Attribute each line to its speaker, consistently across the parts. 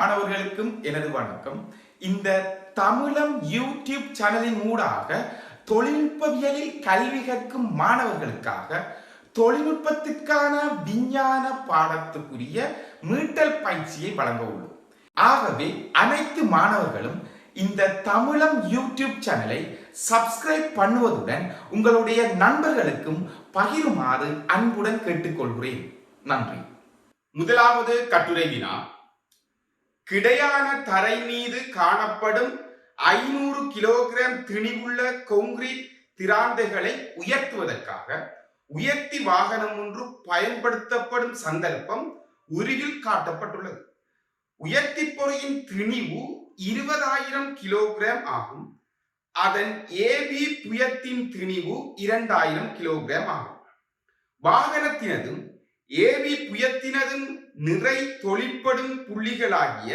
Speaker 1: மாணவர்களுக்கும் எனது வணக்கம். இந்த தமிழம் யூடியூப் சேனலின் ஊடாக தொழில்நுட்பவியலில் கல்வி கற்கும் மாணவர்களுக்காக தொழில்நுட்பத்திற்கான விஞ்ஞான பாடத்துக்குரிய மீட்டல் பயிற்சியை வழங்க உள்ளோம். ஆகவே அனைத்து மாணவர்களும் இந்த தமிழம் யூடியூப் சேனலை சப்ஸ்கிரைப் பண்ணுவதுடன் உங்களுடைய நண்பர்களுக்கும் பகிருமாறு அன்புடன் கேட்டுக்கொள்கிறேன். நன்றி. முதலாவது கட்டுரை வினா. கிடையான தரை மீது காணப்படும் 500 கிலோகிராம் திணிவுள்ள கான்கிரீட் திராந்தைகளை உயர்த்துவதற்காக உயர்த்தி வாகனம் ஒன்று பயன்படுத்தப்படும் சந்தர்ப்பம் உருவில் காட்டப்பட்டுள்ளது. உயர்த்தி பொறியின் திணிவு 20,000 கிலோகிராம் ஆகும். அதன் ஏபி புயத்தின் திணிவு 2,000 கிலோகிராம் ஆகும். வாகனத்தினதும் ஏபி புயத்தினதும் நிறை தொழிற்படும் புள்ளிகளாகிய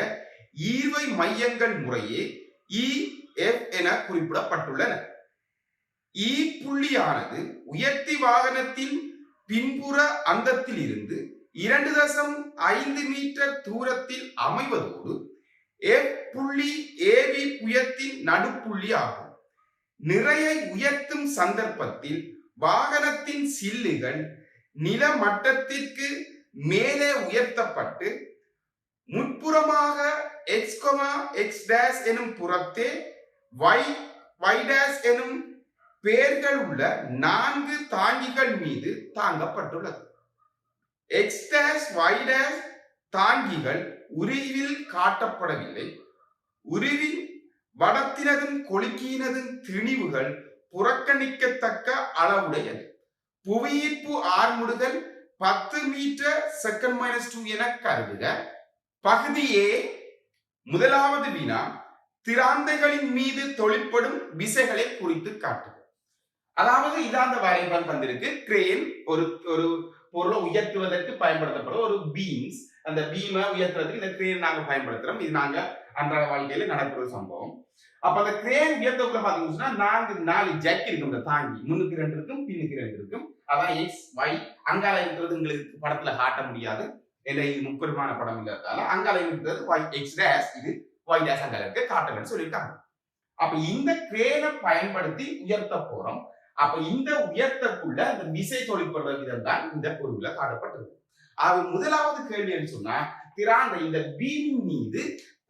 Speaker 1: ஈர்வை மையங்கள் முறையே EF என குறிப்பிடப்பட்டுள்ளன. E புள்ளியானது உயர்த்தி வாகனத்தின் பின்புற அந்தத்தில் இருந்து 2.5 மீட்டர் தூரத்தில் அமைவதோடு F புள்ளி AB புயத்தின் நடுப்புள்ளி ஆகும். நிறையை உயர்த்தும் சந்தர்ப்பத்தில் வாகனத்தின் சில்லுகள் நில மட்டத்திற்கு மேலே உயர்த்தப்பட்டு முற்புறமாக x, x' எனும் புறத்தே y' எனும் பெயர்கள் உள்ள 4 தாங்கிகள் மீது தாங்கப்பட்டுள்ளது. x', y' தாங்கிகள் உருவில் காட்டப்படவில்லை. உருவின் வடத்தினதும் கொழுக்கினதும் திணிவுகள் புறக்கணிக்கத்தக்க அளவுடையது. புவியீர்ப்பு ஆர்முடுதல் 10 மீட்டர் (s-2) என கருதுக. பகுதி A. முதலாவது வினா, திராந்தைகளின் மீது தொழிற்படும் விசைகளை குறித்து காட்டுக. அதாவது இதாந்த வரைபடம் தந்திருக்கு. கிரேன் ஒரு பொருளை உயர்த்துவதற்கு பயன்படுத்தப்படும் ஒரு பீம்ஸ். அந்த பீமை உயர்த்துறதுக்கு இந்த கிரேன் நாங்க பயன்படுத்துறோம். இது நாங்க அன்றாட வாழ்க்கையில நடக்கிற சம்பவம். அப்ப அந்த கிரேன் உயர்த்தக்குள்ள பாத்தீங்கன்னா 4 ஜக் இருக்கும். இந்த தாங்கி முன்னுக்கு 2 இருக்கும், பின்னுக்கு 2 இருக்கும். அதான் X, Y. அங்கால இருக்கிறது உங்களுக்கு படத்துல காட்ட முடியாது. இது முப்பரிமாண படம் இல்லாதால அங்கால இருக்கிறது Y, X', இது Y' அங்கால இருக்க காட்டுங்கன்னு சொல்லியிருக்காங்க. அப்ப இந்த கிரேனை பயன்படுத்தி உயர்த்த போறோம். அப்ப இந்த உயர்த்தக்குள்ள இந்த விசை தொழிற்படுற விதம் தான் இந்த பொருள்ல காட்டப்பட்டிருக்கு. அது முதலாவது கேள்வி சொன்னா திராந்தை இந்த பீமின் மீது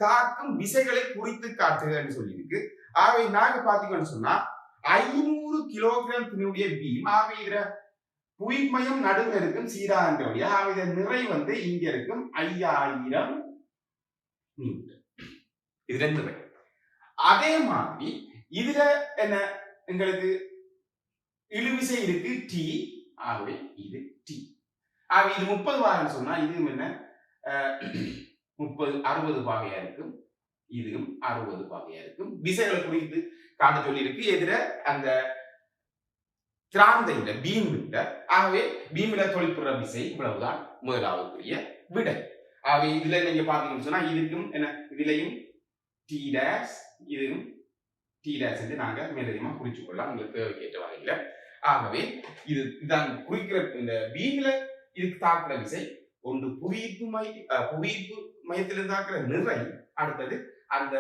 Speaker 1: தாக்கும் விசைகளை குறித்து காட்டுகன்னு சொல்லியிருக்கு. ஆகவே நாங்க பாத்தீங்கன்னு சொன்னா 500 கிலோகிராம் திணிவுடைய பீம். ஆகவே இதுல புவிமையம் நடுவில் இருக்கும் சீராக. ஆகவே இதன் நிறை இங்க இருக்கும் 5,000 நியூட்டன். இதுல நிறை. அதே மாதிரி இதுல என்ன எங்களுக்கு இழுவிசை இருக்கு T. ஆகவே இது T. ஆகவே இது 30 பாகைன்னு சொன்னா இதுவும் என்ன 60 பாகையா இருக்கும். இதுவும் 60 பாகையா இருக்கும். விசைகளை குறித்து காட்ட சொல்லி இருக்கு. எதிர அந்த திராந்தையில பீம்ல. ஆகவே பீம்ல தொழிற்படுற விசை இவ்வளவுதான் முதலாவதுக்குரிய விடை. ஆகவே இதுல நீங்க பாத்தீங்கன்னு சொன்னா இதுக்கும் என்ன இதுலயும் T', இதுவும் T' என்று நாங்க மேலதிகமா குறிச்சு கொள்ளலாம் உங்களுக்கு தேவைக்கேற்ற வகையில. ஆகவே இதுதான் குறிக்கிற இந்த பீம்ல இதுக்கு தாக்குற விசை. ஒன்று புவியீர்ப்பு மையத்திலிருந்து தாக்குற நிறை, அடுத்தது அந்த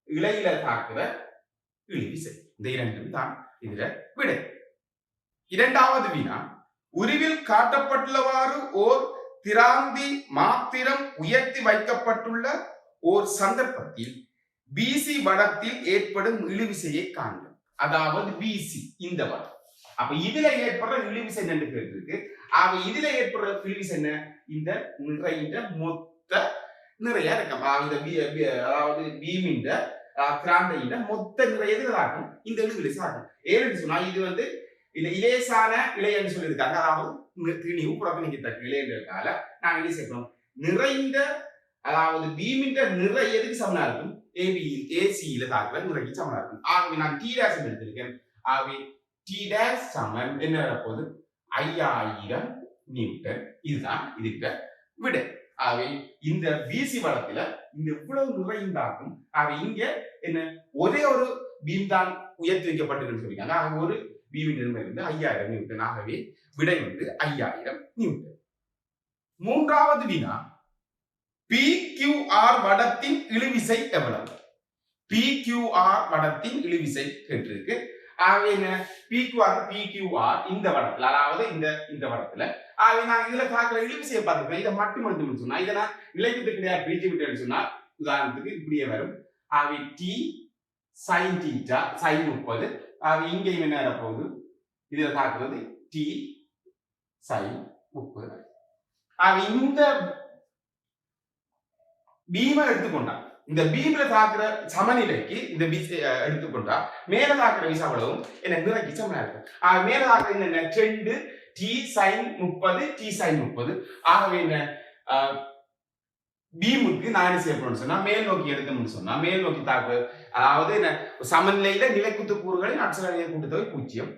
Speaker 1: இலையில தாக்குற இழுவிசை. இந்த இரண்டும் தான் இதுல விடை. இரண்டாவது வினா, உருவில் காட்டப்பட்டுள்ளவாறு ஓர் திராந்தி மாத்திரம் உயர்த்தி வைக்கப்பட்டுள்ள ஓர் சந்தர்ப்பத்தில் BC வடத்தில் ஏற்படும் இழுவிசையை காண்க. அதாவது BC இந்த வடம். அப்ப இதுல ஏற்படுற இழுவிசை என்று கேட்டிருக்கு. ஆக இதுல ஏற்படுற இழுவிசை என்ன? இந்த நிறைய மொத்த நிறையா இருக்கும். அதாவது பீமின் திராந்தையிட மொத்த நிறைய ஆகும். இந்த இழுவிசை ஆகும். ஏன்னு சொன்னா இது இந்த இலேசான இலைன்னு சொல்லியிருக்காங்க. அதாவது திணிவு புறக்கணிக்கத்தக்க இலைன்றதுனால நாங்க என்ன செய்யணும், நிறைந்த அதாவது பீமின் நிறை எதுக்கு சமனா இருக்கும்? ஏசியில தாக்குற நிறைக்கு சமனா இருக்கும். ஆகவே நான் T' எடுத்திருக்கேன். ஆகவே T' சமன் என்ன வரப்போகுது? 5,000 நியூட்டன். இதுதான் இதுக்கு விடை. ஆகவே இந்த BC வளத்துல இந்த இவ்வளவு நிறைந்தாக்கும். ஆகவே இங்க என்ன ஒரே ஒரு பீம் தான் உயர்த்தி வைக்கப்பட்டிருக்குன்னு சொல்லியிருக்காங்க. ஆக ஒரு பீமின் நிலை 5,000 நியூட்டன். ஆகவே விடை 5,000 நியூட்டன். மூன்றாவது வினா, PQR வடத்தின் இழுவிசை எவ்வளவு? PQR வடத்தின் இழுவிசை கேட்டிருக்கு. ஆகவே என்ன PQR இந்த வடத்துல, அதாவது இந்த வடத்துல நான் இதுல பார்க்கிற இழுவிசையை பார்த்துருக்கேன். இதை மட்டும் எடுத்து சொன்னா இதை நான் நிலைவிட்டு கிடையாது பிரிச்சு விட்டு சொன்னா உதாரணத்துக்கு இப்படியே வரும். ஆகவே T sin θ sin 30. ஆகவே இங்கேயும் என்ன வரப்போகுது, இதுல பார்க்கிறது T sin 30. ஆகவே இந்த பீமை எடுத்துக்கொண்டா, இந்த பீம்ல தாக்குற சமநிலைக்கு இந்த எடுத்துக்கொண்டா மேல தாக்குற விசை அவ்வளவும் என்ன நிறைக்கு சமனா இருக்கும். மேல தாக்குற என்ன 2 T sin 30 T sin 30. ஆகவே என்ன பீமுக்கு நான் என்ன செய்யணும்னு சொன்னா மேல் நோக்கி எடுத்தோம்னு சொன்னா மேல் நோக்கி தாக்கு, அதாவது என்ன சமநிலையில நிலைக்குத்து கூறுகளின் அட்சரேகை கூட்டுத்தொகை 0.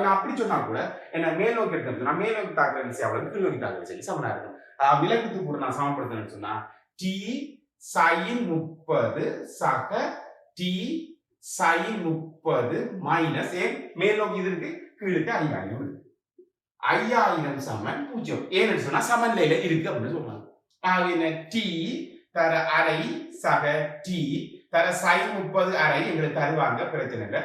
Speaker 1: நான் அப்படி சொன்னா கூட என்ன மேல் நோக்கி எடுத்தோம்னு சொன்னா மேல் நோக்கி தாக்குற விசை அவ்வளவு கீழ் நோக்கி தாக்குற விசைக்கு சமனா இருக்கும். நிலைக்குத்து கூறு நான் சமப்படுத்தணும்னு சொன்னா T sin 30 சக T sin 30 மைனஸ் மேல் நோக்கி இது இருக்கு கீழுக்கு 5000 இருக்கு. 5000 சமன் 0. ஏன்னு சொன்னா சமநிலையில இருக்கு அப்படின்னு சொல்றாங்க. T தர அரை சக T தர sin 30 அரை எங்களுக்கு தருவாங்க, பிரச்சனை இல்லை.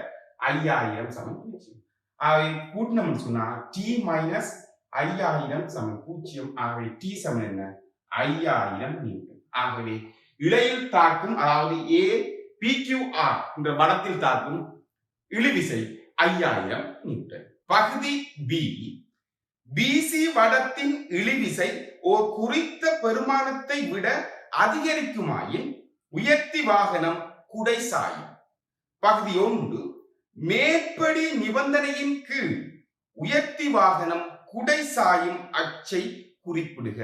Speaker 1: 5000 சமன் 0. கூட்டினோம்னு சொன்னா T மைனஸ் 5000 சமன் 0. ஆகவே T சமன் என்ன 5000 நியூட்டன். ஆகவே இழையில் தாக்கும், அதாவது PQR என்ற வடத்தில் தாக்கும் இழுவிசை 5000 நியூட்டன். பகுதி B, BC வடத்தின் இழுவிசை ஒரு குறித்த பெருமானத்தை விட அதிகரிக்குமாயின் உயர்த்தி வாகனம் குடை சாயும். பகுதி 1, மேற்படி நிபந்தனையின் கீழ் உயர்த்தி வாகனம் குடை சாயும் அச்சை குறிப்பிடுக.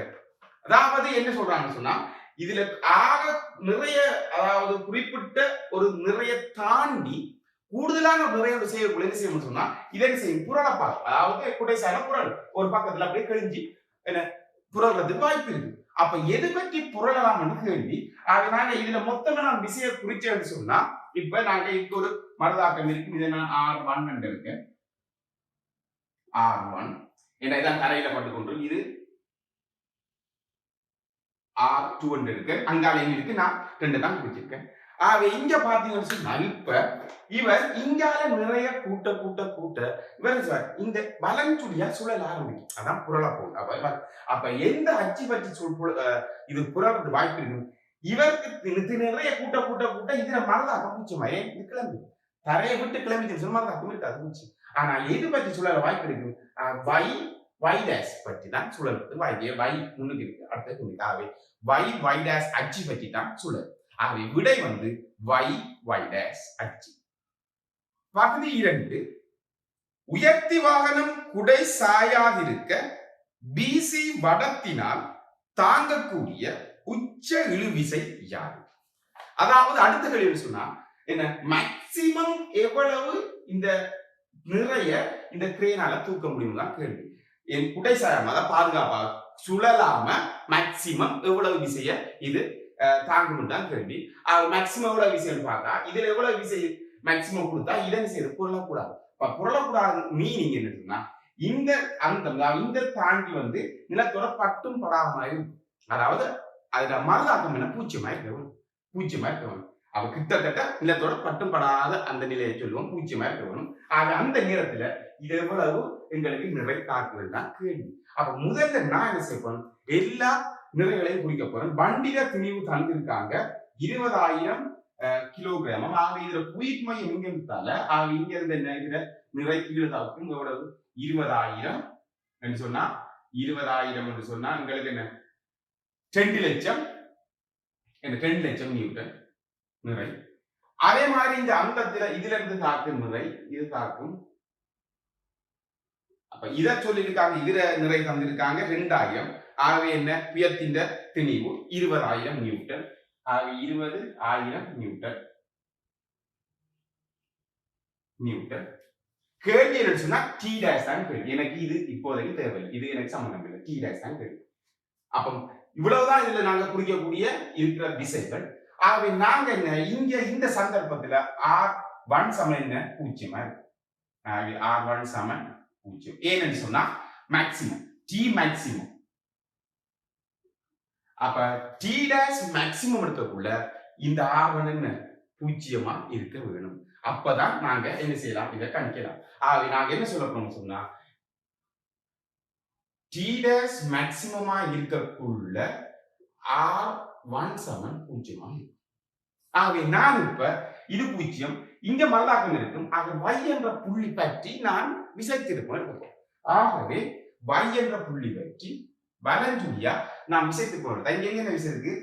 Speaker 1: அதாவது என்ன சொல்றாங்கன்னு சொன்னா இதுல ஆக நிறைய, அதாவது குறிப்பிட்ட ஒரு நிறைய தாண்டி கூடுதலான நிறைய செய்யக்கூடிய என்ன செய்யணும்னு சொன்னா இதை செய்யும் புரளப்பா, அதாவது குடைசால புரள் ஒரு பக்கத்துல அப்படியே கழிஞ்சு என்ன புரள்றதுக்கு வாய்ப்பு இருக்கு. அப்ப எது பற்றி புரளலாம்னு கேள்வி. அதனால இதுல மொத்தமா நான் விஷய குறிச்சேன்னு சொன்னா இப்ப நாங்க இதுக்கு ஒரு மறுதாக்கம் இருக்கு. இதை நான் R1 இருக்கேன். R1 என்ன இதான் தரையில பட்டு கொண்டு, இது R2 இருக்கு, அங்காலையும் இருக்கு. நான் 2 தான் குறிச்சிருக்கேன். இங்க பாத்தீங்கன்னு சொன்னா இப்ப இவர் இங்கால நிறைய கூட்ட கூட்ட கூட்ட இவர் இந்த வலஞ்சுடியா சுழல் ஆரம்பிக்கும். அதான் புரள போகுது. அப்ப எந்த அச்சு பற்றி இது புரளது வாய்ப்பு இருக்கு. இவருக்கு நிறைய கூட்ட கூட்ட கூட்ட இதுல மரதாக்கம் பூச்சிமா இது கிளம்பி தரையை விட்டு கிளம்பிச்சு மரதாக்கம் இருக்காது பூச்சி. ஆனா எது பற்றி சுழல வாய்ப்பு இருக்கு, y டேஷ் பற்றி தான் சுழல் y முன்னுக்கு இருக்கு, அடுத்தது முன்னுக்கு. ஆகவே y டேஷ் அச்சு பற்றி தான் சுழல். ஆகவே விடை வந்து y டேஷ் அச்சு. பகுதி 2, உயர்த்தி வாகனம் குடை சாயாதிருக்க BC வடத்தினால் தாங்கக்கூடிய உச்ச இழுவிசை யாது? அதாவது அடுத்த கேள்வி சொன்னா என்ன மேக்சிமம் எவ்வளவு இந்த நிறைய இந்த கிரேனால தூக்க முடியும் தான் கேள்வி. என் குடை சாயாம அதாவது பாதுகாப்பா சுழலாம மேக்சிமம் எவ்வளவு விசைய இது தாங்கணும் தான் கேள்வி. மேக்சிமம் எவ்வளவு விசைன்னு பார்த்தா இதுல எவ்வளவு விசை மேக்சிமம் கொடுத்தா இதன் செய்து புரளக்கூடாது. புரளக்கூடாது மீனிங் என்னன்னா இந்த இந்த தாண்டி வந்து நிலத்தோட பட்டும் படாமல் இருக்கும். அதாவது அதுல மறுதாக்கம் என்ன பூச்சியமா இருக்கணும். அவ கிட்டத்தட்ட நிலத்தோட பட்டும் படாத அந்த நிலையை சொல்லுவோம், பூச்சியமா இருக்கணும். அந்த நேரத்துல இது எவ்வளவு எங்களுக்கு நிறை தாக்குதல் தான் கேள்வி. அப்ப முதல்ல நான் என்ன செய்யணும், எல்லா நிறைகளையும் குறிக்க போறேன். வண்டியில திணிவு தந்திருக்காங்க 20,000 கிலோகிராம். இதுல புயிட் மையம் இங்க இருந்தால இங்க இருந்து என்ன இதுல நிறை கீழே தாக்கும் எவ்வளவு 20,000 என்று சொன்னா 20,000 என்று சொன்னா எங்களுக்கு என்ன 2 லட்சம் 2 லட்சம் நியூட்டன் நிறை. அதே மாதிரி இந்த அந்தத்துல இதுல இருந்து தாக்கும் நிறை இது தாக்கும். அப்ப இத சொல்லியிருக்காங்க, இதுல நிறை தந்திருக்காங்க 2000. ஆகவே என்ன புயத்தின் திணிவு 20,000 நியூட்டன். ஆகவே 20,000 நியூட்டன். கேள்வி என்ன சொன்னா T டேஷ் தான் கேள்வி. எனக்கு இது இப்போதைக்கு தேவையில்லை, இது எனக்கு சம்பந்தம் இல்லை. T டேஷ் தான் கேள்வி. அப்ப இவ்வளவுதான் இதுல நாங்க குறிக்கக்கூடிய இருக்கிற திசைகள். ஆகவே நாங்க என்ன இங்க இந்த சந்தர்ப்பத்துல R1 சமன் என்ன 0 இருக்கு. ஆகவே R1 சமன் 0. ஏன்னு சொன்னா மேக்சிமம் T மேக்சிமம். அப்ப டி டேஷ் மேக்சிமம் எடுக்கக்குள்ள இந்த R1 என்ன பூஜ்ஜியமா இருக்க வேணும். அப்பதான் நாங்க என்ன செய்யலாம், இதை கணிக்கலாம். நாங்க என்ன சொல்ல போறோம் சொன்னா டி டேஷ் மேக்சிமமா இருக்கக்குள்ள R1 சமன் பூஜ்ஜியமா இருக்கும். ஆகவே நான் இப்ப இது பூஜ்ஜியம், இங்க மல்லாக்கம் இருக்கும். ஆக y என்ற புள்ளி பற்றி நான் விசைத்திருப்போம் எடுப்போம். ஆகவே y என்ற புள்ளி பற்றி வலஞ்சுழியா நான் விசைத்திருப்போம். இங்க என்ன விசை இருக்கு,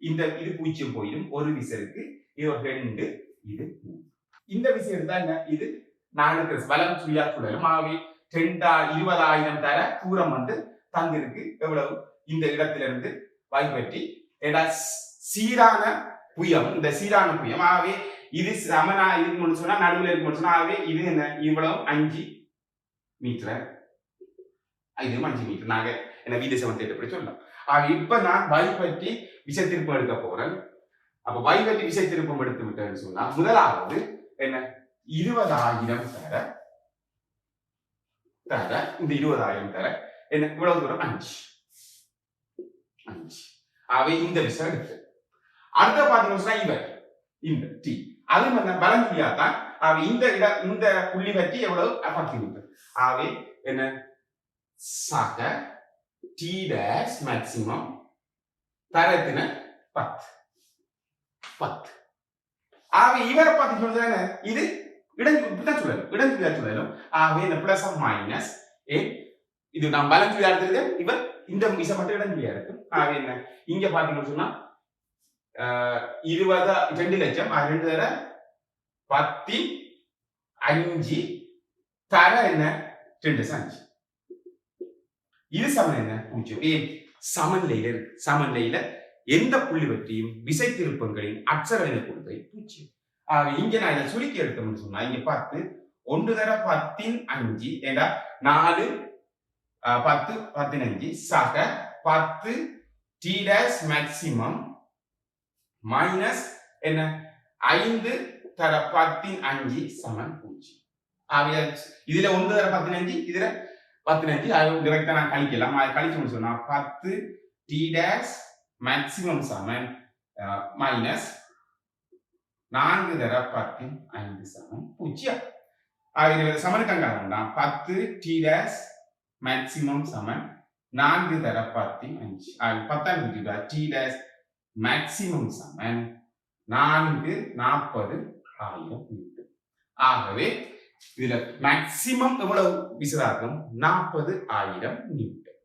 Speaker 1: இந்த இது பூஜ்ஜியம் போயிடும், ஒரு விசை இருக்கு, இது ஒரு 2, இது 3. இந்த விசை இருந்தா என்ன, இது 4 வலஞ்சுழியா சுழலும். ஆகவே 20,000 தர தூரம் வந்து தங்கிருக்கு. எவ்வளவு, இந்த இடத்துல இருந்து y பற்றி சீரான புயம், இந்த சீரான புயம். ஆகவே இது சமனா இருக்கும்னு சொன்னா, நடுவில் இருக்கும்னு சொன்னா, ஆகவே இது என்ன, இவ்வளவு 5 மீட்டர், இது 5 மீட்டர். நாங்க என்ன வீத சமத்தை எப்படி சொல்லலாம். ஆக இப்ப நான் y பற்றி விசை திருப்பம் எடுக்க போறேன். அப்ப y பற்றி விசை திருப்பம் எடுத்து விட்டேன்னு சொன்னா, முதலாவது என்ன 20,000 தர இந்த 20,000 தர என்ன இவ்வளவு தூரம் 5. ஆகவே இந்த விசை எடுத்து அடுத்த பாத்தீங்கன்னா இவர் இந்த டி அது வலஞ்சுழியா தான். ஆகவே இந்த புள்ளி பற்றி எவ்வளவு 10 மீட்டர். ஆகவே என்ன சக டி டேஷ் மேக்சிமம் தரத்தின 10. ஆகவே இவரை பார்த்தீங்கன்னா இது இடஞ்சுழியா சுழலும். ஆகவே இந்த பிளஸ் மைனஸ் இது நான் வலஞ்சுழியா எடுத்துருது, இவர் இந்த விசை மட்டும் இடஞ்சுழியா இருக்கு. ஆகவே என்ன இங்க பாத்தீங்கன்னு சொன்னா 2 லட்சம் 2 தர 10,5 தர என்ன 2,5. இது சமன் என்ன 0. சமன்லையில இருக்கு. சமன்லையில எந்த புள்ளி பற்றியும் விசை திருப்பங்களின் அட்சரவினை கொடுப்பதை 0. இங்க நான் இதை சுருக்கி எடுத்தோம்னு சொன்னா, இங்க 10 1 தர 10,5 ஏண்டா 4 10 15 சக 10 டி டேஷ் மேக்சிமம் மைனஸ் என்ன 5 தர 10,5 சமன் 0. இதுல 1 தர 15, இதுல 15. டைரக்டா நான் கழிக்கலாம். கழிச்சோம்னு சொன்னா 10 டி டேஷ் மேக்சிமம் சமன் மைனஸ் 4 தர 10,5 சமன் 0. இதுல சமனுக்காக 10 டி டேஷ் மேக்சிமம் சமன் 4 தர 10,5. 10 டி டேஷ் மேக்சிமம் சமன் 40,000 நியூட்டன். ஆகவே இதுல மேக்சிமம் எவ்வளவு விசையாகும் 40,000 நியூட்டன்.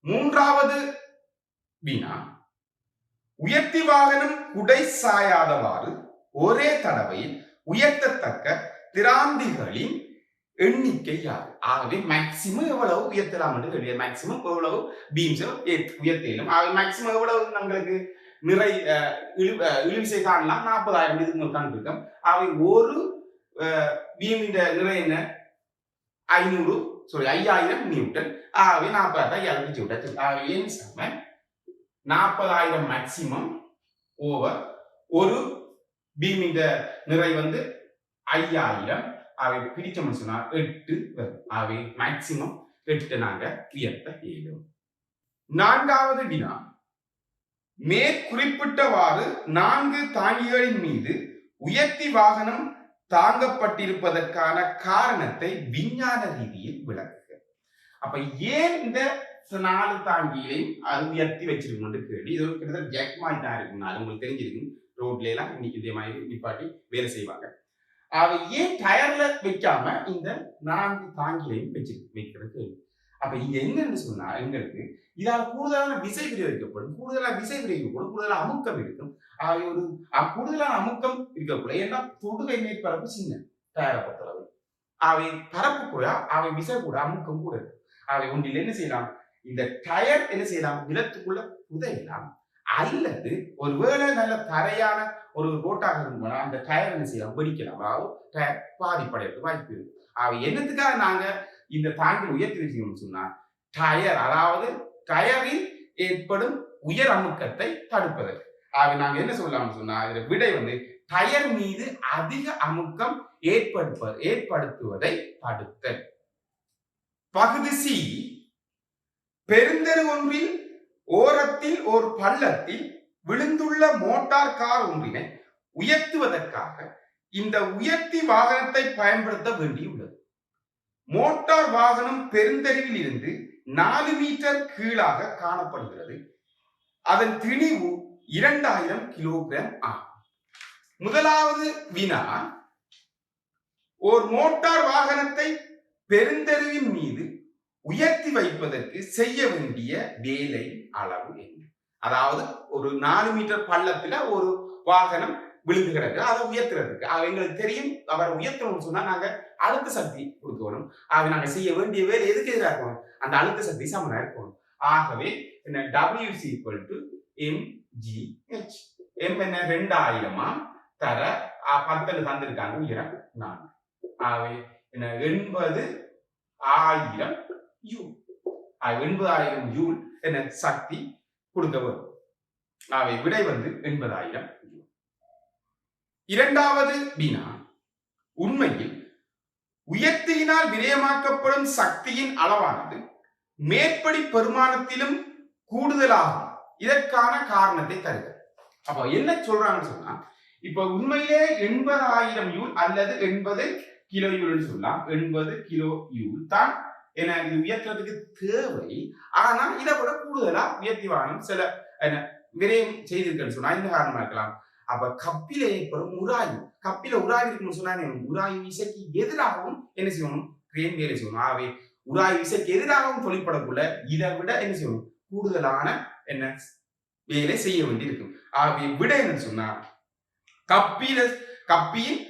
Speaker 1: மூன்றாவது வினா, உயர்த்தி வாகனம் குடை சாயாதவாறு ஒரே தடவையில் உயர்த்தத்தக்க திராந்திகளின் எண்ணிக்கை யாது? ஆகவே மேக்சிமம் எவ்வளவு உயர்த்தலாம் என்று கேள்வி. மேக்சிமம் எவ்வளவு பீம்ஸ் உயர்த்திலும், ஆகவே மேக்சிமம் எவ்வளவு நம்மளுக்கு நிறை இழுவிசை காணலாம் 40,000 இதுக்கு காண்பிருக்கோம். அவை ஒரு பீமின் நிறை என்ன 5,000 நியூட்டன். ஆகவே 40,000 நியூட்டன். ஆகவே என் சமன் 40,000 மேக்சிமம் ஓவர் ஒரு பீமின் நிறை வந்து 5,000. அவை பிரிச்சோம்னு சொன்னா 8 வரும். அவை மேக்சிமம் 8 நாங்க உயர்த்த இயலும். நான்காவது வினா, மேற்குறிப்பிட்டவாறு 4 தாங்கிகளின் மீது உயர்த்தி வாகனம் தாங்கப்பட்டிருப்பதற்கான காரணத்தை விஞ்ஞான ரீதியில் விளக்குக. அப்ப ஏன் இந்த 4 தாங்கிகளையும் அது உயர்த்தி வச்சிருக்கணும் கேள்வி. இது கிட்டத்தட்ட ஜெக் மாதிரி தான் இருக்கும். உங்களுக்கு தெரிஞ்சிருக்கும், ரோட்ல எல்லாம் இன்னைக்கு இதே மாதிரி நிப்பாட்டி வேலை செய்வாங்க. அவை ஏன் டயர்ல வைக்காம இந்த 4 தாங்கிலையும் வைக்கிறது. அப்ப இங்க என்னன்னு சொன்னா, எங்களுக்கு இதால கூடுதலான விசை பிரயோகிக்கப்படும். கூடுதலான விசை பிரயோகிக்கப்படும், கூடுதலான அமுக்கம் இருக்கும். அவை ஒரு கூடுதலான அமுக்கம் இருக்கக்கூடாது. ஏன்னா தொடுகை மேற்பரப்பு சின்ன டயரை பொறுத்தளவு. அவை பரப்பு கூட, அவை விசை கூட, அமுக்கம் கூட இருக்கும். அவை ஒன்றில் என்ன செய்யலாம், இந்த டயர் என்ன செய்யலாம், நிலத்துக்குள்ள புதையலாம். அல்லது ஒருவேளை நல்ல தரையான ஒரு ரோட்டாக இருக்கும்போது அந்த டயர் என்ன செய்யலாம், வெடிக்கலாம். அதாவது டயர் பாதிப்படையிறது வாய்ப்பு இருக்கு. அவை என்னத்துக்காக நாங்க இந்த தாங்கில் உயர்த்தி வச்சுக்கணும்னு சொன்னா, டயர் அதாவது டயரில் ஏற்படும் உயர் அமுக்கத்தை தடுப்பதற்கு. ஆக நாங்க என்ன சொல்லலாம்னு சொன்னா, இதுல விடை வந்து டயர் மீது அதிக அமுக்கம் ஏற்படுத்துவதை தடுத்தல். பகுதி சி, பெருந்தெரு ஒன்றில் ஓரத்தில் ஒரு பள்ளத்தில் விழுந்துள்ள மோட்டார் கார் ஒன்றினை உயர்த்துவதற்காக இந்த உயர்த்தி வாகனத்தை பயன்படுத்த வேண்டியுள்ளது. மோட்டார் வாகனம் பெருந்தெருவில் இருந்து 4 மீட்டர் கீழாக காணப்படுகிறது. அதன் திணிவு 2000 கிலோகிராம் ஆகும். முதலாவது வினா, ஒரு மோட்டார் வாகனத்தை பெருந்தெருவின் மீது உயர்த்தி வைப்பதற்கு செய்ய வேண்டிய வேலை அளவு என்ன? அதாவது ஒரு 4 மீட்டர் பள்ளத்துல ஒரு வாகனம் விழுந்து கிடக்கு, அதை உயர்த்துறதுக்கு எங்களுக்கு தெரியும். அவர் உயர்த்தணும்னு சொன்னா நாங்க அழுத்த சக்தி கொடுக்கணும். ஆக நாங்க செய்ய வேண்டிய வேலை எதுக்கு எதிராக இருக்கணும்? அந்த அழுத்த சக்தி சமனா இருக்கணும். ஆகவே என்ன, W is equal to mgh. m என்ன 2000 தர 10 தந்திருக்காங்க, உயரம் 4. ஆகவே என்ன 80,000 ஜூல். 80,000 ஜூல் என்ன சக்தி கொடுக்க வரும். ஆகவே விடை 80,000 ஜூல். இரண்டாவது வினா, உண்மையில் உயர்த்தியினால் விரயமாக்கப்படும் சக்தியின் அளவானது மேற்படி பெருமானத்திலும் கூடுதலாகும். இதற்கான காரணத்தை தருக. அப்ப என்ன சொல்றாங்கன்னு சொன்னா, இப்ப உண்மையிலே 80,000 யூல் அல்லது 80 கிலோ யூல் சொல்லலாம். 80 கிலோ யூல் தான் என்ன இது உயர்த்துறதுக்கு தேவை. ஆனா இதை விட கூடுதலா உயர்த்தி வாகனம் சில என்ன விரயம் செய்திருக்கேன்னு சொன்னா இந்த காரணமா இருக்கலாம். அப்ப கப்பில ஏற்படும் உராய்வு, கப்பில உராய்வு இருக்குன்னு சொன்னா உராய்வு விசைக்கு எதிராகவும் என்ன செய்யணும்? கிரேன் வேலை செய்யணும். ஆகவே உராய்வு விசைக்கு எதிராகவும் தொழிற்படக்குள்ள இதை விட என்ன செய்யணும்? கூடுதலான என்ன வேலை செய்ய வேண்டியிருக்கும். ஆகவே விட என்ன சொன்னா, கப்பியில்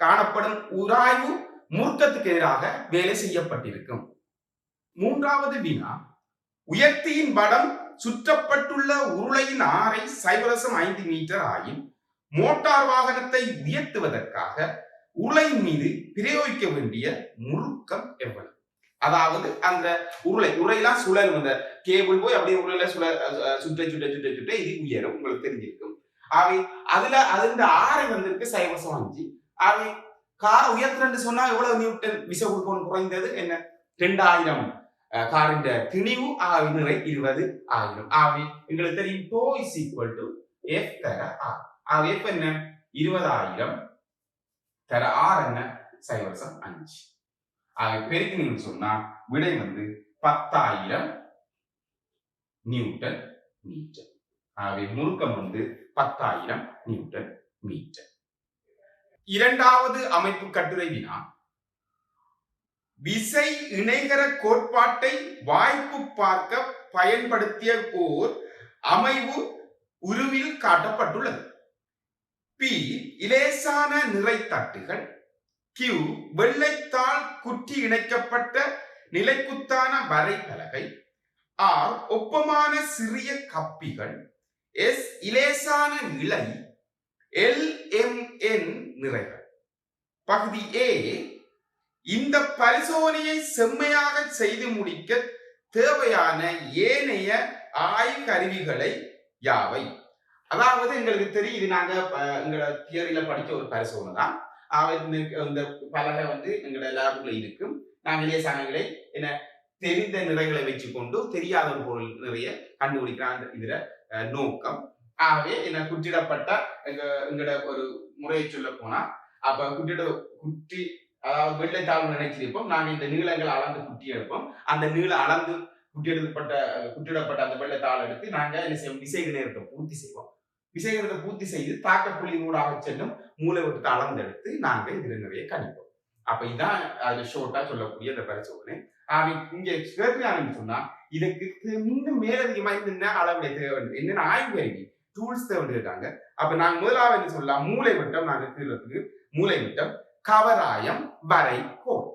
Speaker 1: காணப்படும் உராய்வு முறுக்கத்துக்கு எதிராக வேலை செய்யப்பட்டிருக்கும். மூன்றாவது வினா, உயர்த்தியின் வடம் சுற்றப்பட்டுள்ள உருளையின் ஆரை 0.5 மீட்டர் ஆயின் மோட்டார் வாகனத்தை உயர்த்துவதற்காக உருளையின் மீது பிரயோகிக்க வேண்டிய முறுக்கம் எவ்வளவு? அதாவது அந்த உருளையெல்லாம் சுழல், அந்த கேபிள் போய் அப்படியே உருளையில சுற்ற இது உயரும், உங்களுக்கு தெரிஞ்சிருக்கும். அவை அதுல ஆரை வந்திருக்கு 0.5. அவை காரை உயர்த்துறேன்னு சொன்னா எவ்வளவு நியூட்டன் விசை கொடுக்கணும்? குறைந்தது என்ன 2000 காரின் திணிவு நிறை 20,000. ஆகவே எங்களுக்கு தெரியும் to is equal to F தர R. ஆகவே F என்ன 20,000 தர R என்ன 0.5. ஆகவே பெருக்கினீங்கன்னு சொன்னா விடை 10,000 நியூட்டன் மீட்டர். ஆகவே முறுக்கம் 10,000 நியூட்டன் மீட்டர். இரண்டாவது அமைப்பு கட்டுரை வினா, விசை இணைகர கோட்பாட்டை வாய்ப்பு பார்க்க பயன்படுத்திய ஓர் அமைவு உருவில் காட்டப்பட்டுள்ளது. P இலேசான நிறை தட்டுகள், Q வெள்ளைத்தாள் குற்றி இணைக்கப்பட்ட நிலைக்குத்தான வரைபலகை, R ஒப்பமான சிறிய கப்பிகள், S இலேசான இழை, LMN நிறைகள். பகுதி A, இந்த பரிசோதனையை செம்மையாக செய்து முடிக்க தேவையான ஏனைய ஆய்வு கருவிகளை யாவை? அதாவது எங்களுக்கு தெரியும், இது நாங்க எங்களோட தியரியில படிச்ச ஒரு பரிசோதனை தான். இந்த பலகை எங்களோட லேபுல இருக்கும். நாங்க லேசானங்களை என்ன தெரிந்த நிறைகளை வச்சுக்கொண்டு தெரியாத ஒரு பொருள் நிறைய கண்டுபிடிக்கிறான் இதுல நோக்கம். ஆகவே என்ன குற்றிடப்பட்ட எங்களோட ஒரு முறையை சொல்ல போனா, அப்ப குற்றி அதாவது வெள்ளைத்தாள் நினைச்சிருப்போம். நாங்க இந்த நீளங்கள் அளந்து குட்டி எடுப்போம். அந்த நீளம் அளந்து குட்டிடப்பட்ட அந்த வெள்ளைத்தாள் எடுத்து நாங்க என்ன செய்வோம்? விசைகளை பூர்த்தி செய்வோம். விசைகளை பூர்த்தி செய்து தாக்கப்புள்ளி நூடாக செல்லும் மூளை விட்டு அளந்து எடுத்து நாங்க இதுல நிறைய கணிப்போம். அப்ப இதான் அது ஷோர்ட்டா சொல்லக்கூடிய அந்த பரிசோதனை. இங்க கேட்கிறாங்கன்னு சொன்னா இதுக்கு இன்னும் மேலதிகமா என்ன அளவுடைய தேவை, என்னென்ன ஆய்வு கருவி டூல்ஸ் தேவை இருக்காங்க. அப்ப நாங்க முதலாவது என்ன சொல்லலாம், மூளை விட்டம் நாங்க தீர்றதுக்கு மூளை விட்டம் கவராயம் வரை கோல்.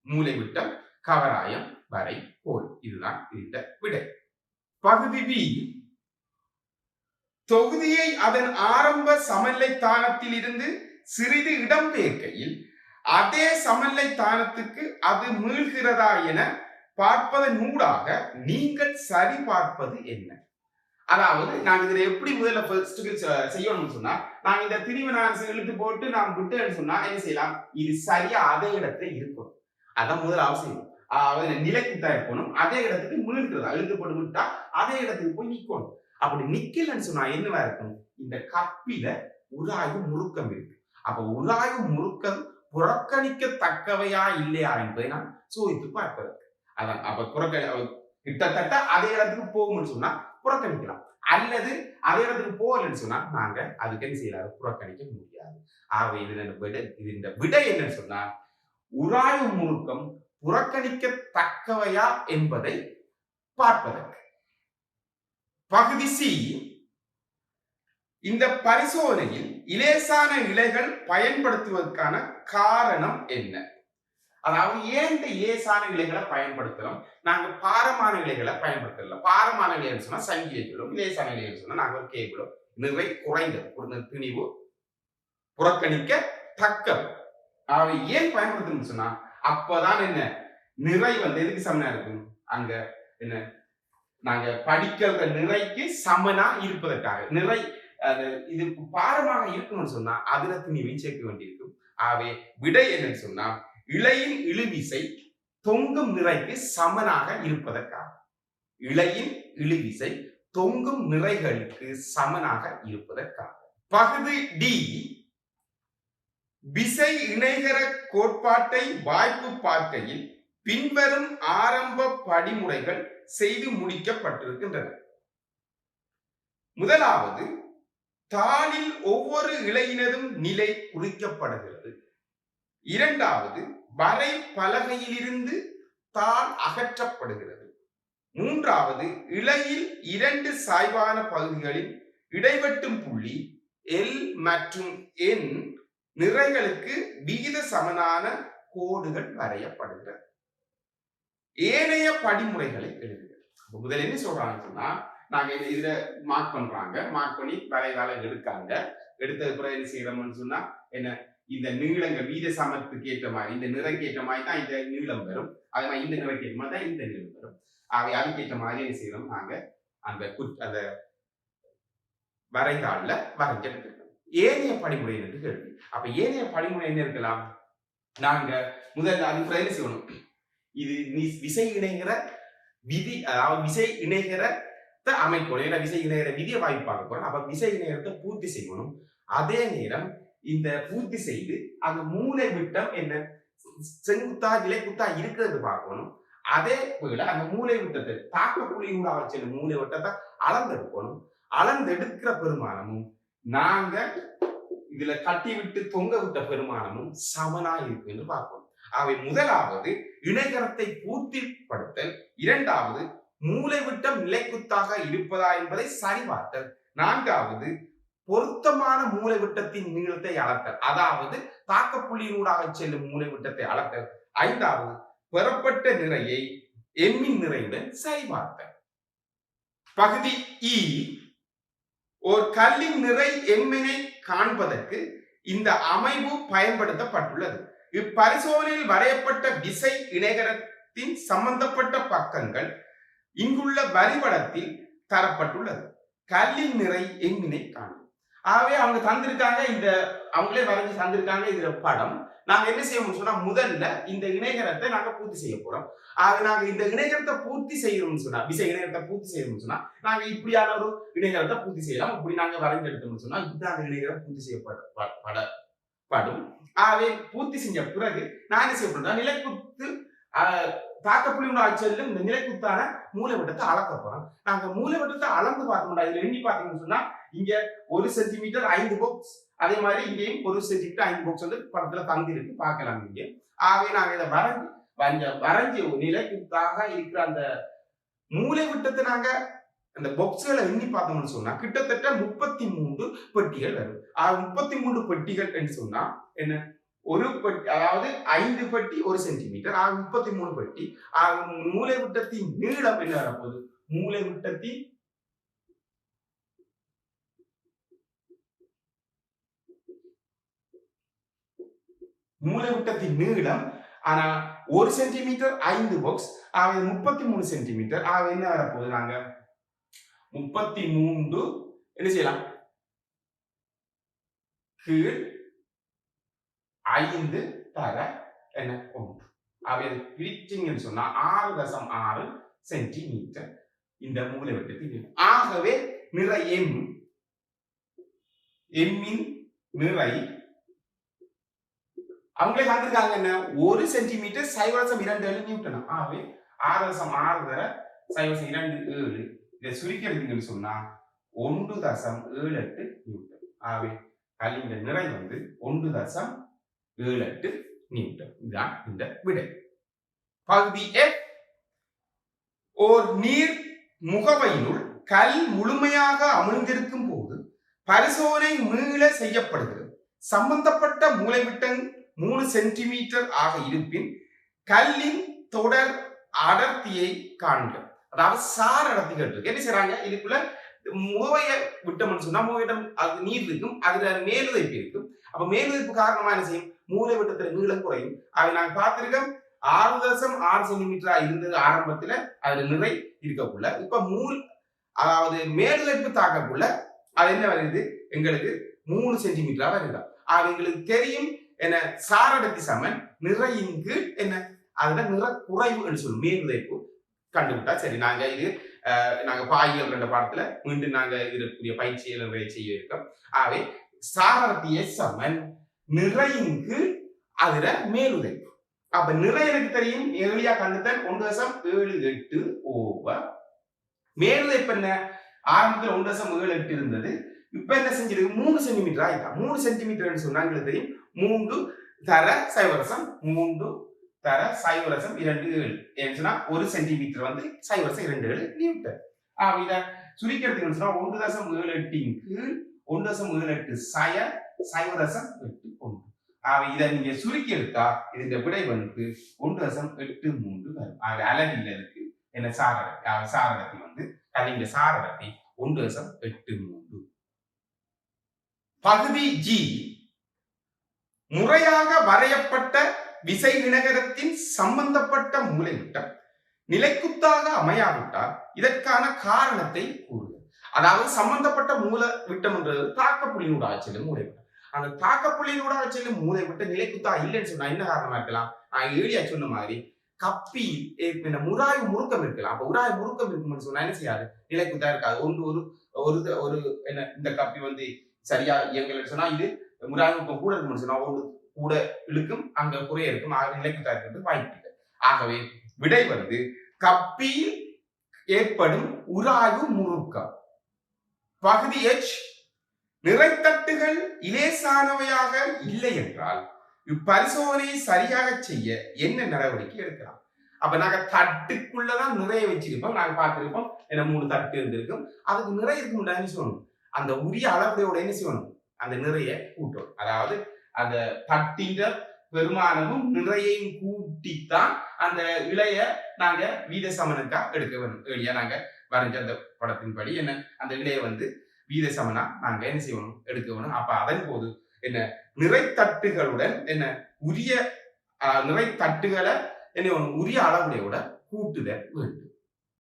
Speaker 1: மூளை விட்டம் கவராயம் வரை கோல். இதுதான் இந்த விடை. பகுதி B, தொகுதியை அதன் ஆரம்ப சமநிலை தானத்தில் இருந்து சிறிது இடம்பெயர்க்கையில் அதே சமநிலை தானத்துக்கு அது மீள்கிறதா என பார்ப்பதன் ஊடாக நீங்கள் சரி பார்ப்பது என்ன? அதாவது நாங்க இதுல எப்படி முதல்ல செய்யணும்னு சொன்னா, நாங்க இந்த திரிவு இழுத்து போட்டு நாம் விட்டேன்னு சொன்னா என்ன செய்யலாம்? இது சரியா அதே இடத்துல இருக்கும். அதான் முதல் அவசியம். நிலைக்குத்தா இருக்கணும். அதே இடத்துக்கு மீள்கிறதா இழுக்கப்பட்டு விட்டா அதே இடத்துக்கு போய் நிக்கணும். அப்படி நிக்கலன்னு சொன்னா என்னவா இருக்கும்? இந்த கப்பில உராய்வு முறுக்கம் இருக்கு. அப்ப உராய்வு முறுக்கம் புறக்கணிக்கத்தக்கவையா இல்லையா என்பதை நான் சோதித்து பார்ப்பது. அதான் அப்ப கிட்டத்தட்ட அதே இடத்துக்கு போகும்னு சொன்னா புறக்கணிக்கலாம். அல்லது அதே இடத்துக்கு போகலன்னு சொன்னா நாங்க அதுக்கு என்ன செய்யலாது? புறக்கணிக்க முடியாது. ஆகவே இந்த விடை என்னன்னு சொன்னா உராய்வு முறுக்கம் புறக்கணிக்கத்தக்கவையா என்பதை பார்ப்பதற்கு. பகுதி சி, இந்த பரிசோதனையில் இலேசான இலைகள் பயன்படுத்துவதற்கான காரணம் என்ன? அதாவது ஏன் இந்த இலேசான இலைகளை பயன்படுத்துறோம்? நாங்க பாரமான இலைகளை பயன்படுத்தல. பாரமான இலைகள் சொன்னா சங்கிலிகளும், இலேசான இலைகள் சொன்னா நாங்க ஒரு கேபிளும் நிறை குறைந்தது ஒரு திணிவு புறக்கணிக்க தக்கவை. அவை ஏன் பயன்படுத்தணும்னு சொன்னா அப்பதான் என்ன நிறை எதுக்கு சமனா இருக்கும்? அங்க என்ன நாங்க படிக்கிற நிறைக்கு சமனா இருப்பதற்காக. நிறை இது பாரமாக இருக்கணும்னு சொன்னா அதுல துணிவை சேர்க்க வேண்டியிருக்கும். ஆகவே விடை என்னன்னு சொன்னா இலையின் இழுவிசை தொங்கும் நிறைக்கு சமனாக இருப்பதற்காக. இலையின் இழுவிசை தொங்கும் நிறைகளுக்கு சமனாக இருப்பதற்காக. பகுதி டி, விசை இணைகர கோட்பாட்டை வாய்ப்பு பார்க்கையில் பின்வரும் ஆரம்ப படிமுறைகள் செய்து முடிக்கப்பட்டிருக்கின்றன. முதலாவது, தாளில் ஒவ்வொரு இலையினதும் நிலை குறிக்கப்படுகிறது. இரண்டாவது, வரை பலகையிலிருந்து தாள் அகற்றப்படுகிறது. மூன்றாவது, இலையில் இரண்டு சாய்வான பகுதிகளில் இடைவெட்டும் புள்ளி எல் மற்றும் என் நிறைகளுக்கு விகித சமனான கோடுகள் வரையப்படுகிறது. ஏனைய படிமுறைகளை எழுதுக. முதல்ல என்ன சொல்றாங்க சொன்னா நாங்க இதுல மார்க் பண்றாங்க, மார்க் பண்ணி வரைதால எடுக்காங்க. எடுத்தது பிறகு என்ன செய்யறோம்னு சொன்னா என்ன இந்த நீளங்கள் வீத சமத்துக்கு ஏற்ற மாதிரி இந்த நிறைக்கு ஏற்ற மாதிரி தான் இந்த நீளம் வரும். அதே மாதிரி இந்த நிறைக்கு ஏற்ற மாதிரி தான் இந்த நீளம் வரும். அதுக்கு ஏற்ற மாதிரி என்ன செய்யறோம் நாங்க அந்த வரைதாள்ல வரைஞ்செடுக்கிறோம். ஏனைய படிமுறை என்று கேள்வி. அப்ப ஏனைய படிமுறை என்ன இருக்கலாம்? நாங்க முதல்ல அது என்ன செய்யணும்? இது விசை இணைகிற விதி, அதாவது விசை இணைகிற அமைக்கணும். ஏன்னா விசை இணைகிற விதியை வாய்ப்பு பார்க்க போறோம். அப்ப விசை இணைகிறத பூர்த்தி செய்யணும். அதே நேரம் இந்த பூர்த்தி செய்து அந்த மூளை விட்டம் என்ன செங்குத்தா இலைக்குத்தா இருக்கிறது பார்க்கணும். அதே போல அந்த மூளை விட்டத்தை தாக்க புள்ளியூடாக செல்லும் மூளை விட்டத்தை அளந்தெடுக்கணும். அளந்தெடுக்கிற பெருமானமும் நாங்க இதுல கட்டி விட்டு தொங்க விட்ட பெருமானமும் சமனா இருக்கு என்று பார்க்கணும். அவை முதலாவது இணைகரத்தை பூர்த்திப்படுத்தல், இரண்டாவது மூளை விட்டம் நிலைக்குத்தாக இருப்பதா என்பதை சரிபார்த்தல், நான்காவது பொருத்தமான மூளை விட்டத்தின் நீளத்தை அளத்தல், அதாவது தாக்கப்புள்ளியூடாக செல்லும் மூளை விட்டத்தை அளத்தல், ஐந்தாவது பெறப்பட்ட நிறையை எம்மின் நிறையுடன் சரிபார்த்தல். பகுதி இ, ஒரு கல்லின் நிறை எம்மினை காண்பதற்கு இந்த அமைப்பு பயன்படுத்தப்பட்டுள்ளது. இப்பரிசோதனையில் வரையப்பட்ட விசை இணைகரத்தின் சம்பந்தப்பட்ட பக்கங்கள் இங்குள்ள வரிபடத்தில் தரப்பட்டுள்ளது. கல்லின் நிறை எம்மினை காணும். ஆகவே அவங்க தந்திருக்காங்க, இந்த அவங்களே வரைஞ்சு தந்திருக்காங்க இதுல படம். நாங்க என்ன செய்யணும்னு சொன்னா முதல்ல இந்த இணைகரத்தை நாங்க பூர்த்தி செய்ய போறோம். ஆக நாங்க இந்த இணைகரத்தை பூர்த்தி செய்யணும்னு சொன்னா, விசை இணைகரத்தை பூர்த்தி செய்யணும்னு சொன்னா நாங்க இப்படியான ஒரு இணைகரத்தை பூர்த்தி செய்யலாம். இப்படி நாங்க வரைஞ்சு எடுத்தோம்னு சொன்னா இதுதான் இணைகரம் பூர்த்தி செய்யப்படும். ஆகவே பூர்த்தி செஞ்ச பிறகு நான் என்ன செய்ய போறேன், நிலைக்குத்து தாக்கப்புள்ளியூடாக செல்லும் இந்த நிலைக்குத்தான மூளை வட்டத்தை அளக்க போறோம். நாங்க மூளை வட்டத்தை அளந்து பார்க்கணும்டா. இதுல எண்ணி பார்த்தீங்கன்னு சொன்னா இங்க 1 சென்டிமீட்டர் 5 பாக்ஸ், அதே மாதிரி இங்கேயும் 1 சென்டிமீட்டர் 5 பாக்ஸ் வந்து படத்துல தங்கி இருக்கு, பார்க்கலாம் இங்க. ஆகவே நாங்க இதை வரைஞ்சி நிலைக்குத்தாக இருக்கிற அந்த மூளை விட்டத்தை நாங்க அந்த பாக்ஸ்களை எண்ணி பார்த்தோம்னு சொன்னா கிட்டத்தட்ட 33 பெட்டிகள் வரும். 33 பெட்டிகள் என்று சொன்னா என்ன, ஒரு பெட்டி அதாவது 5 பெட்டி 1 சென்டிமீட்டர், 33 பெட்டி. மூளை விட்டத்தின் நீளம் என்ன வரப்போகுது? மூளை விட்டத்தின் நீளம் ஆனா 1 சென்டிமீட்டர் 5 பாக்ஸ், 33 சென்டிமீட்டர். என்ன வரப்போகுது? நாங்க 33 என்ன செய்யலாம், கீழ் 5 தர என்ன 1. அவை பிரிச்சிங்கன்னு சொன்னா 6.6 சென்டிமீட்டர் இந்த மூலைவிட்டத்தில். ஆகவே நிறை எம்மின் நிறை அவங்களே கண்டிருக்காங்க என்ன 1 சென்டிமீட்டர் 0.27 நியூட்டன். ஆகவே 6.6 இதை சுருக்கி எடுத்தீங்கன்னு சொன்னா 1.78 நியூட்டன். ஆகவே கல்லின் நிறை வந்து 1.78 நியூட்டன். இதுதான் இந்த விடை. பகுதி எஃப். ஓர் நீர் முகவையினுள் கல் முழுமையாக அமிழ்ந்திருக்கும் போது பரிசோதனை மீள செய்யப்படுகிறது. சம்பந்தப்பட்ட மூலைவிட்டம் 3 சென்டிமீட்டர் ஆக இருப்பின் கல்லின் தொடர் அடர்த்தியை காண்க. அதாவது சார் அடர்த்தி கேட்டிருக்கு. என்ன செய்றாங்க, இதுக்குள்ள முகவைய விட்டோம்னு சொன்னா முகவிட்டம் அது நீர் இருக்கும், அதுல மேலுதைப்பு இருக்கும். அப்ப மேலுதைப்பு காரணமா என்ன செய்யும், மூலைவிட்டத்துல நீளம் குறையும். அதை நாங்க பார்த்திருக்கோம். 6.6 சென்டிமீட்டரா இருந்தது ஆரம்பத்துல, அதுல நிறை இருக்கக்குள்ள இப்ப அதாவது மேலுதைப்பு தாக்கக்குள்ள அது என்ன வருது, எங்களுக்கு 3 சென்டிமீட்டரா வருதா. அது எங்களுக்கு தெரியும் என்ன, சாரடத்தி சமன் நிறையின் கீழ் என்ன, அதுல நிற குறைவு சொல்லும் மேலுதைப்பு கண்டுவிட்டா சரி. நாங்க பாயியல் என்ற பாடத்துல மீண்டும் நாங்க இருக்கக்கூடிய பயிற்சிகளை செய்ய இருக்கோம். ஆகவே சாரடத்திய சமன் நிறையின் கீழ் அதுல மேலுதைப்பு. அப்ப நிறை எனக்கு தெரியும், எளியா கண்டுத்தன் 1.78 ஓவர் மேலுதைப்பு என்ன, ஆரம்பத்தில் 1.78 இருந்தது, இப்ப என்ன செஞ்சிருக்கு 3 சென்டிமீட்டர் ஆயிட்டா. 3 சென்டிமீட்டர் சொன்னா எங்களுக்கு தெரியும் 3 தர 0.3 தர 0.27 ஏன்னா 1 சென்டிமீட்டர் வந்து 0.27 நியூட்டன். இத சுருக்கி எடுத்தீங்கன்னு சொன்னா 1.78 1.78 சய 0.81. இதை நீங்க சுருக்கி எடுத்தா இதன் விடை வந்து 1.83 வரும். அலகில இருக்கு என்ன சாரடத்தி வந்து கலிங்க சாரடத்தி 1.83. பகுதி ஜி. முறையாக வரையப்பட்ட விசை வினகரத்தின் சம்பந்தப்பட்ட மூலைவிட்டம் நிலைக்குத்தாக அமையாவிட்டால் இதற்கான காரணத்தை கூறுக. அதாவது சம்பந்தப்பட்ட மூலவிட்டம் என்றது தாக்கப்புள்ளியூடாக செல்லும் மூலைவிட்டம். அந்த தாக்கப்புள்ளியூடாக செல்லும் மூலைவிட்டம் நிலைக்குத்தா இல்லைன்னு சொன்னா என்ன காரணமா இருக்கலாம், நான் ஏழியா சொன்ன மாதிரி கப்பி முறாய் முறுக்கம் இருக்கலாம். அப்ப உராய் முறுக்கம் இருக்கும்னு சொன்னா என்ன செய்யாது, நிலைக்குத்தா இருக்காது. ஒரு என்ன இந்த கப்பி வந்து சரியா இயங்கலன்னு சொன்னா இது முறாய் முறுக்கம் கூட இருக்கும்னு சொன்னா ஒன்று கூட இழுக்கும், அங்க குறைய இருக்கும், நிலைக்குத்தா இருக்கிறது வாய்ப்பு இல்லை. ஆகவே விடை வந்து கப்பியில் ஏற்படும் உராய்வு முறுக்கம். பகுதி எச். நிறைத்தட்டுகள் இலேசானவையாக இல்லை என்றால் இப்பரிசோதனையை சரியாக செய்ய என்ன நடவடிக்கை எடுக்கலாம். அப்ப நாங்க தட்டுக்குள்ளதான் நிறைய வச்சிருப்போம், நாங்க பார்த்திருப்போம் என்ன 3 தட்டு இருந்திருக்கும், அதுக்கு நிறைய இருக்கும் என்ன செய்யணும், அந்த உரிய அளவுடையோட என்ன செய்யணும், அந்த நிறைய கூட்டணும். அதாவது அந்த தட்டின்ற பெருமானமும் நிறையையும் கூட்டித்தான் அந்த இலைய நாங்க வீத சமனுக்கா எடுக்க வேணும். எளியா நாங்க வரைஞ்ச அந்த படத்தின்படி என்ன அந்த இலைய வந்து வீத சமனா நாங்க என்ன செய்யணும், எடுக்க வேணும். அப்ப அதன் போது என்ன நிறைத்தட்டுகளுடன் என்ன உரிய நிறைத்தட்டுகளை என்ன உரிய அளவுடையோட கூட்டுதல் வேண்டும்.